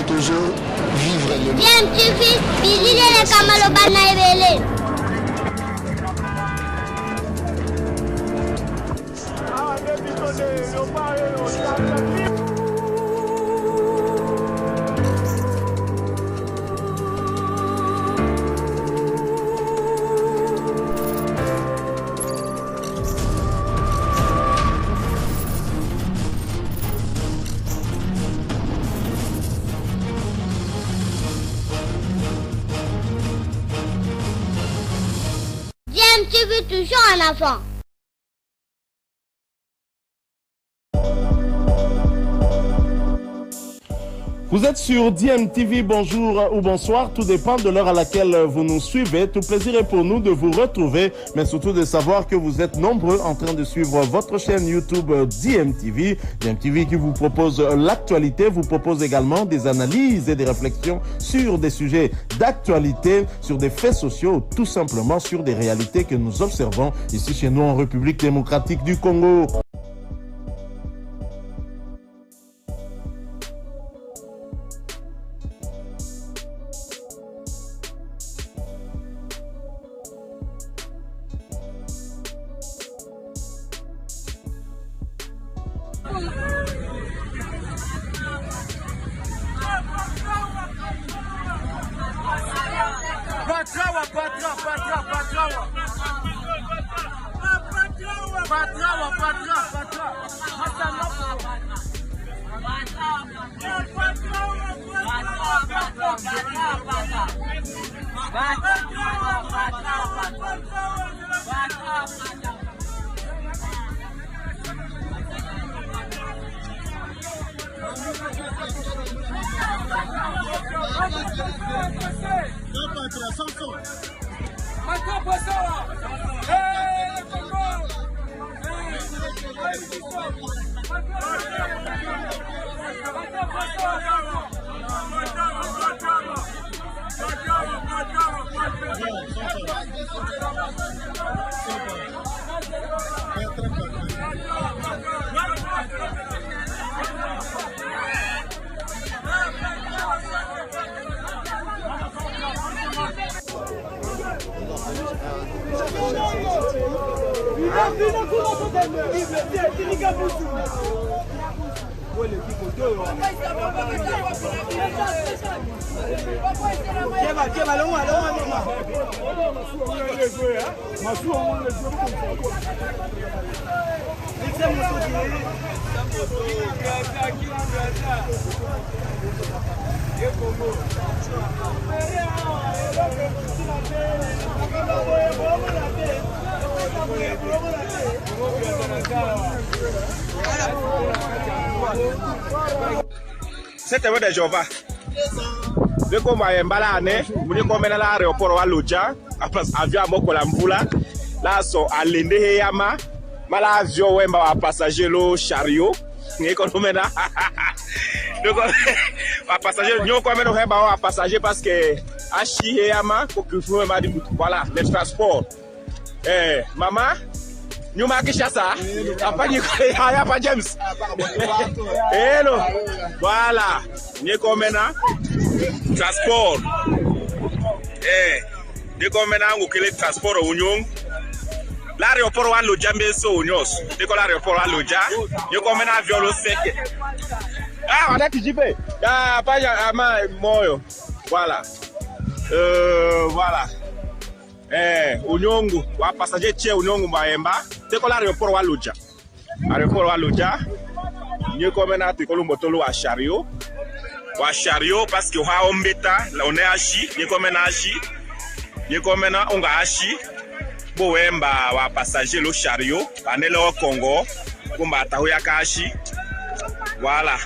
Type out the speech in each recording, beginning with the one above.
toujours vivre le Bien, tu fais, visiter les Kamalobana et Vélé. Tu veux toujours un enfant. Vous êtes sur DMTV, bonjour ou bonsoir, tout dépend de l'heure à laquelle vous nous suivez. Tout plaisir est pour nous de vous retrouver, mais surtout de savoir que vous êtes nombreux en train de suivre votre chaîne YouTube DMTV. DMTV qui vous propose l'actualité, vous propose également des analyses et des réflexions sur des sujets d'actualité, sur des faits sociaux, tout simplement sur des réalités que nous observons ici chez nous en République démocratique du Congo. C'était vrai de Jova. De comme à Mbalane, vous dites qu'on mène à l'aéroport à Loja, après avion à Mokolambula, là sont à Lendeheyama, mala avion Wemba à passager le chariot, n'est qu'on mène donc à passager, nous qu'on mène à passager parce que à Chiheyama, voilà, le transport. Maman, nous marquons ça, pas James. Hello, voilà, nous qu'on mène transport. Nous qu'on mène à transport au Union. L'aéroport à Loja, so Union. Nous qu'on l'aéroport à Loja, nous qu'on mène à avion le sec. Ah, on a qui j'y fait? Ah, pas à moi, voilà. Voilà. Unyongu, wa passager tche Unyongu Maemba, c'est qu'on l'aéroport à Loja. Aéroport à Loja, nous comme on a été Motolo à Chariot. Wa Chariot parce que on mbeta, on est achi, nous comme on a achi. Nous comme on a achi. Boemba wa passager le Chariot, on est là au Congo, pour bataouya kachi. Voilà.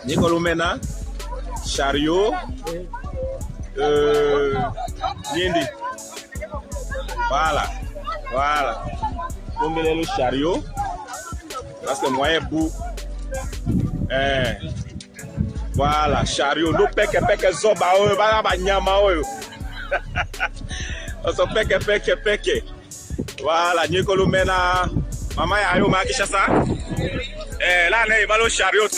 Nous comme on a Chariot. Nindi. Voilà, voilà. Comme le chariot, parce que moi, bout. Voilà, chariot. Nous peke zoba, voilà, banyama. On peke. Voilà, Nicolomena. Maman, ayo, ma qui ça. Là, on est le chariot.